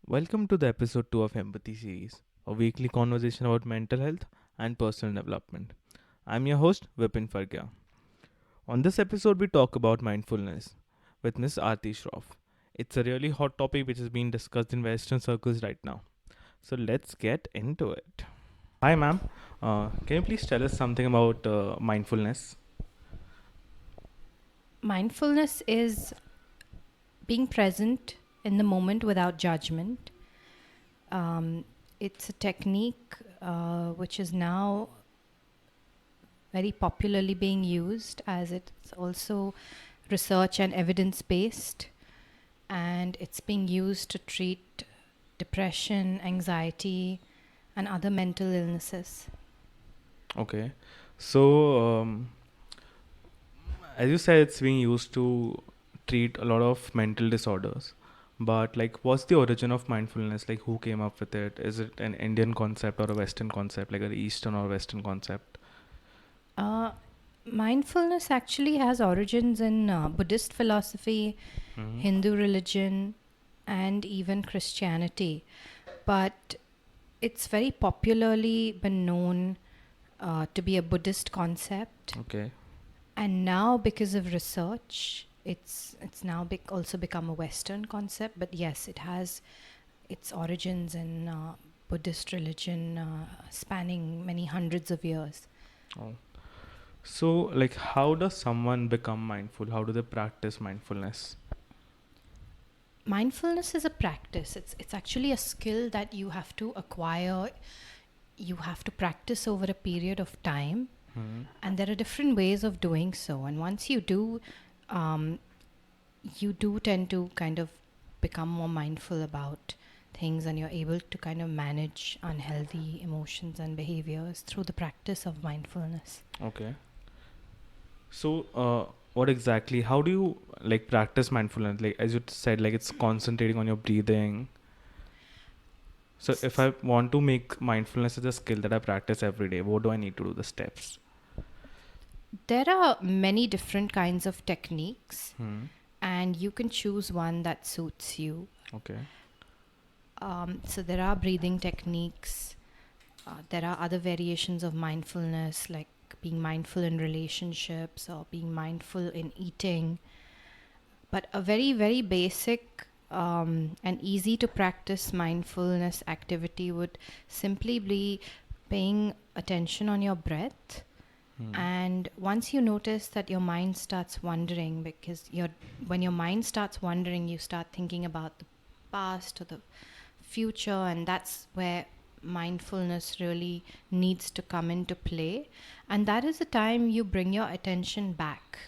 Welcome to the episode 2 of Empathy series, a weekly conversation about mental health and personal development. I'm your host, Vipin Fargia. On this episode, we talk about mindfulness with Miss Arti Shroff. It's a really hot topic which is being discussed in Western circles right now. So let's get into it. Hi, ma'am. Can you please tell us something about mindfulness? Mindfulness is being present in the moment without judgment. Um, it's a technique which is now very popularly being used, as it's also research and evidence based, and it's being used to treat depression, anxiety, and other mental illnesses. Okay. So, as you said, it's being used to treat a lot of mental disorders. But like, what's the origin of mindfulness? Like, who came up with it? Is it an Indian concept or a Western concept, like an Eastern or Western concept? Uh, Mindfulness actually has origins in Buddhist philosophy, Hindu religion, and even Christianity. But it's very popularly been known to be a Buddhist concept. Okay. And now, because of research, it's now also become a Western concept. But yes, it has its origins in Buddhist religion, spanning many hundreds of years. Oh. So, like, how does someone become mindful? How do they practice mindfulness? Mindfulness is a practice. It's actually a skill that you have to acquire. You have to practice over a period of time, and there are different ways of doing so. And once you do, um, you do tend to kind of become more mindful about things, and you're able to kind of manage unhealthy emotions and behaviors through the practice of mindfulness. Okay. So, what exactly? How do you like practice mindfulness? Like, as you said, like it's concentrating on your breathing. So, if I want to make mindfulness as a skill that I practice every day, what do I need to do? The steps. There are many different kinds of techniques, Hmm. and you can choose one that suits you. Okay. So there are breathing techniques. There are other variations of mindfulness, like being mindful in relationships or being mindful in eating. But a very, very basic and easy to practice mindfulness activity would simply be paying attention on your breath. And once you notice that your mind starts wandering, because when your mind starts wandering, you start thinking about the past or the future, and that's where mindfulness really needs to come into play. And that is the time you bring your attention back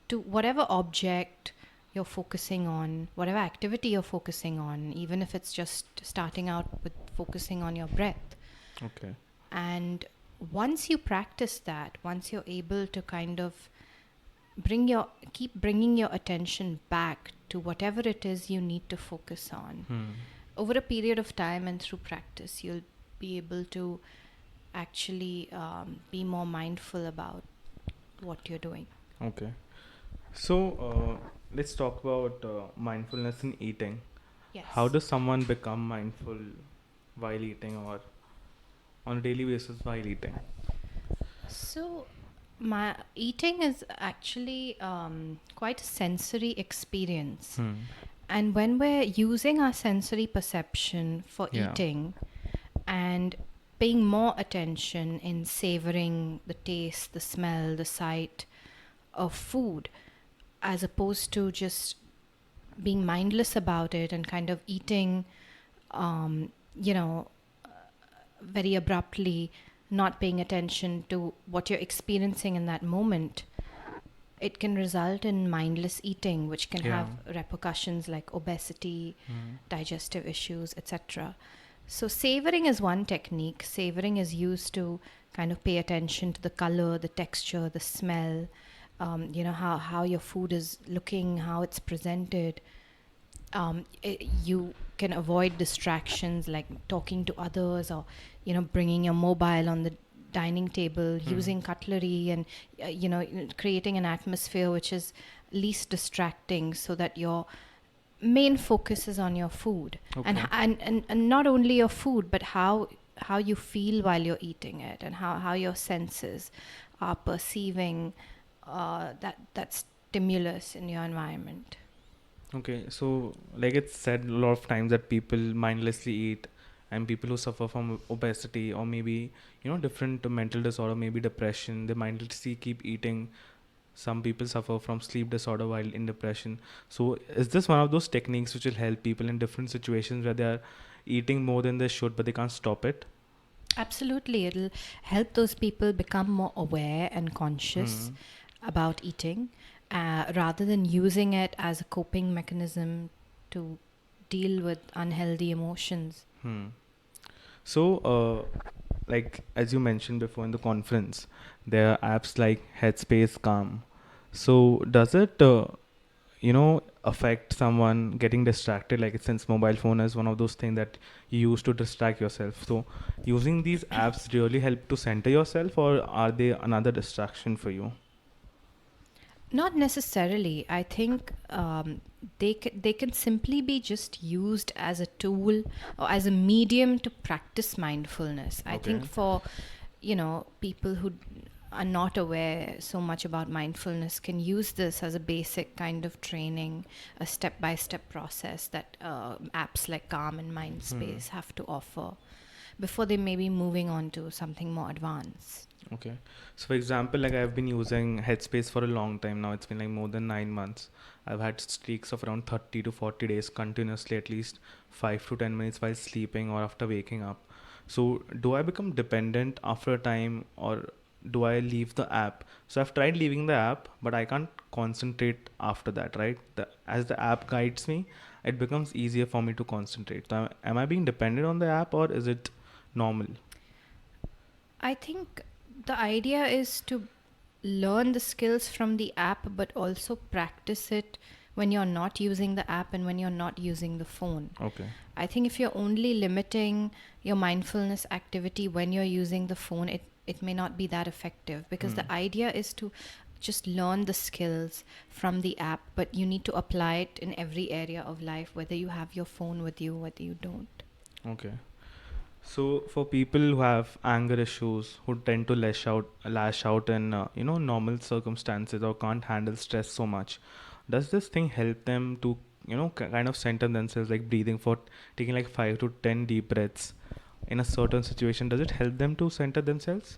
to whatever object you're focusing on, whatever activity you're focusing on, even if it's just starting out with focusing on your breath. Okay. And once you practice that, once you're able to kind of keep bringing your attention back to whatever it is you need to focus on, over a period of time and through practice, you'll be able to actually be more mindful about what you're doing. Okay. So, let's talk about mindfulness in eating. Yes. How does someone become mindful while eating or on a daily basis while eating? So, my eating is actually quite a sensory experience. And when we're using our sensory perception for Yeah. eating and paying more attention in savoring the taste, the smell, the sight of food, as opposed to just being mindless about it and kind of eating, um, you know, very abruptly, not paying attention to what you're experiencing in that moment, it can result in mindless eating, which can Yeah. have repercussions like obesity, digestive issues, etc. So, savoring is one technique. Savoring is used to kind of pay attention to the color, the texture, the smell, how your food is looking, how it's presented. You can avoid distractions like talking to others, or bringing your mobile on the dining table, using cutlery, and creating an atmosphere which is least distracting, so that you're main focus is on your food. Okay. And not only your food, but how you feel while you're eating it, and how your senses are perceiving that stimulus in your environment. Okay, so like it's said a lot of times that people mindlessly eat, and people who suffer from obesity or maybe different mental disorder, maybe depression, they mindlessly keep eating. Some people suffer from sleep disorder while in depression. So is this one of those techniques which will help people in different situations where they are eating more than they should but they can't stop it? Absolutely, it'll help those people become more aware and conscious Hmm. about eating, rather than using it as a coping mechanism to deal with unhealthy emotions. Hmm. So, like as you mentioned before in the conference, there are apps like Headspace, Calm. So, does it, affect someone getting distracted? Like, since mobile phone is one of those things that you use to distract yourself. So, using these apps really help to center yourself, or are they another distraction for you? Not necessarily. I think they can simply be just used as a tool or as a medium to practice mindfulness. I think Okay. for people who are not aware so much about mindfulness can use this as a basic kind of training, a step by step process that apps like Calm and Hmm. Mindspace have to offer before they may be moving on to something more advanced. Okay. So, for example, like I've been using Headspace for a long time now. It's been like more than 9 months. I've had streaks of around 30 to 40 days continuously, at least 5 to 10 minutes while sleeping or after waking up. So, do I become dependent after a time, or do I leave the app? So, I've tried leaving the app, but I can't concentrate after that, right? As the app guides me, it becomes easier for me to concentrate. So, am I being dependent on the app, or is it normal? I think the idea is to learn the skills from the app, but also practice it when you're not using the app and when you're not using the phone. Okay. I think if you're only limiting your mindfulness activity when you're using the phone, it may not be that effective, because Hmm. the idea is to just learn the skills from the app, but you need to apply it in every area of life, whether you have your phone with you, whether you don't. Okay. So for people who have anger issues, who tend to lash out in normal circumstances or can't handle stress so much, does this thing help them to kind of center themselves, like breathing for taking like 5 to 10 deep breaths in a certain situation? Does it help them to center themselves?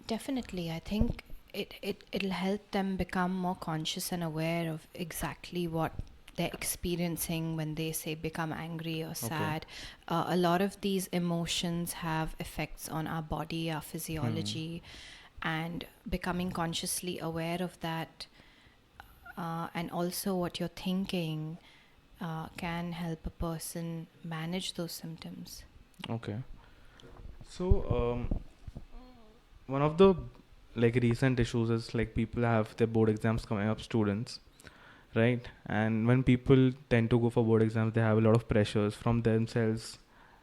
Definitely, I think it'll help them become more conscious and aware of exactly what they're experiencing when they say become angry or Okay. sad. A lot of these emotions have effects on our body, our Hmm. physiology, and becoming consciously aware of that, and also what you're thinking, can help a person manage those symptoms. Okay. So one of the like recent issues is like people have their board exams coming up, students, right? And when people tend to go for board exams, they have a lot of pressures from themselves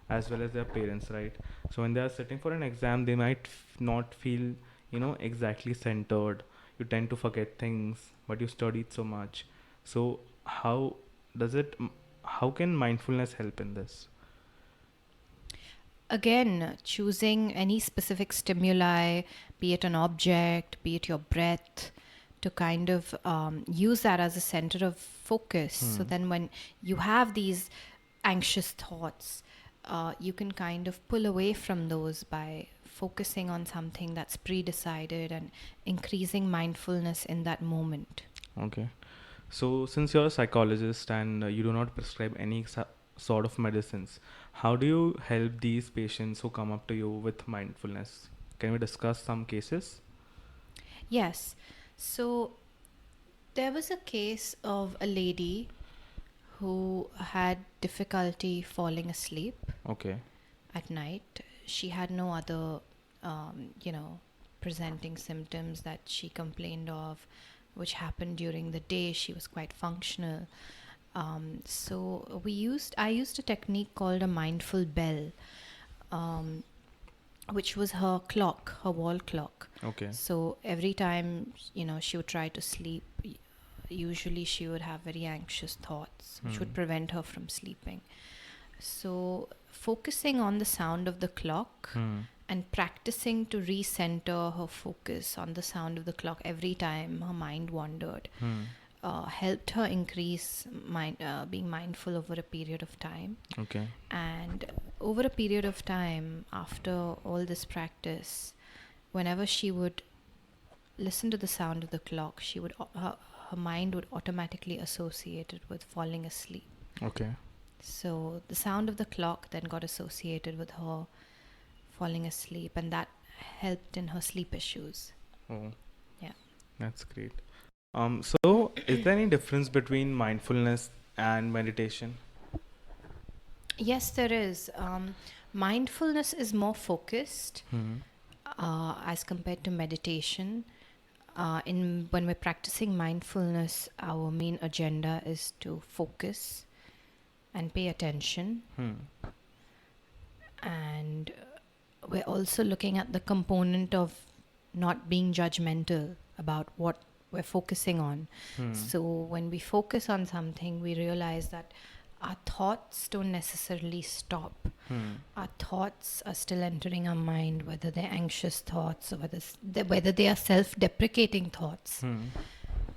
as well as their parents, right? So when they are sitting for an exam, they might not feel exactly centered. You tend to forget things, but you studied so much. So how does it how can mindfulness help in this? Again, choosing any specific stimuli, be it an object, be it your breath, to kind of use that as a center of focus. So Hmm. then when you have these anxious thoughts, you can kind of pull away from those by focusing on something that's pre-decided and increasing mindfulness in that moment. Okay. So, since you're a psychologist and you do not prescribe any sort of medicines, how do you help these patients who come up to you with mindfulness? Can we discuss some cases? Yes. So there was a case of a lady who had difficulty falling asleep Okay. at night. She had no other, presenting symptoms that she complained of, which happened during the day. She was quite functional. So I used a technique called a mindful bell, um, which was her clock, her wall clock. Okay. So every time, she would try to sleep, usually she would have very anxious thoughts, which would prevent her from sleeping. So, focusing on the sound of the clock and practicing to recenter her focus on the sound of the clock every time her mind wandered helped her increase being mindful over a period of time. Okay. And over a period of time, after all this practice, whenever she would listen to the sound of the clock, she would her mind would automatically associate it with falling asleep. Okay. So the sound of the clock then got associated with her falling asleep, and that helped in her sleep issues. Oh. Yeah. That's great. So is there any difference between mindfulness and meditation? Yes, there is. Mindfulness is more focused as compared to meditation. When we're practicing mindfulness, our main agenda is to focus and pay attention. And we're also looking at the component of not being judgmental about what we're focusing on. So when we focus on something, we realize that our thoughts don't necessarily stop. Our thoughts are still entering our mind, whether they're anxious thoughts or whether they are self-deprecating thoughts.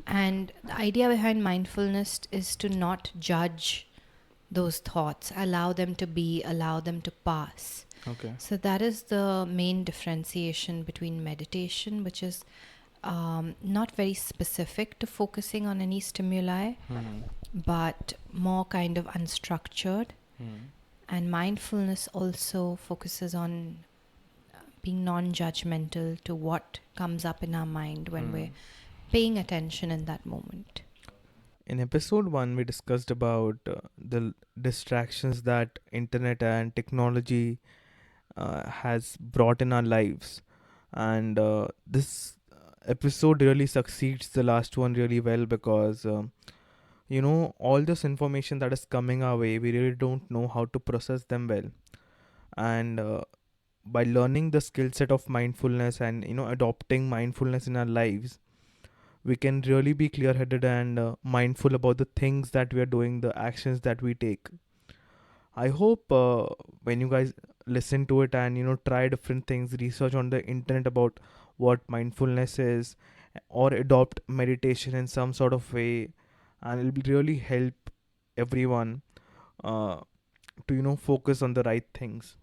And the idea behind mindfulness is to not judge those thoughts, allow them to be, allow them to pass. Okay. So that is the main differentiation between meditation, which is not very specific to focusing on any stimuli, but more kind of unstructured. And mindfulness also focuses on being non-judgmental to what comes up in our mind when we're paying attention in that moment. In episode 1, we discussed about the distractions that internet and technology has brought in our lives, and this episode really succeeds the last one really well because all this information that is coming our way, we really don't know how to process them well. And by learning the skill set of mindfulness and adopting mindfulness in our lives, we can really be clear headed and mindful about the things that we are doing, the actions that we take. I hope when you guys listen to it and try different things, research on the internet about what mindfulness is, or adopt meditation in some sort of way, and it will really help everyone to focus on the right things.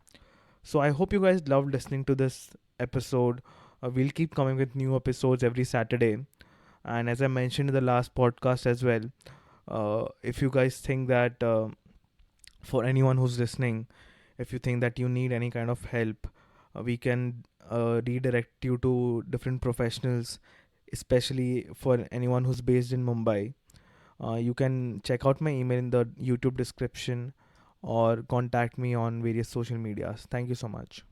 So I hope you guys loved listening to this episode. We'll keep coming with new episodes every Saturday, and as I mentioned in the last podcast as well, if you guys think that for anyone who's listening, if you think that you need any kind of help, we can redirect you to different professionals, especially for anyone who's based in Mumbai. You can check out my email in the YouTube description or contact me on various social medias. Thank you so much.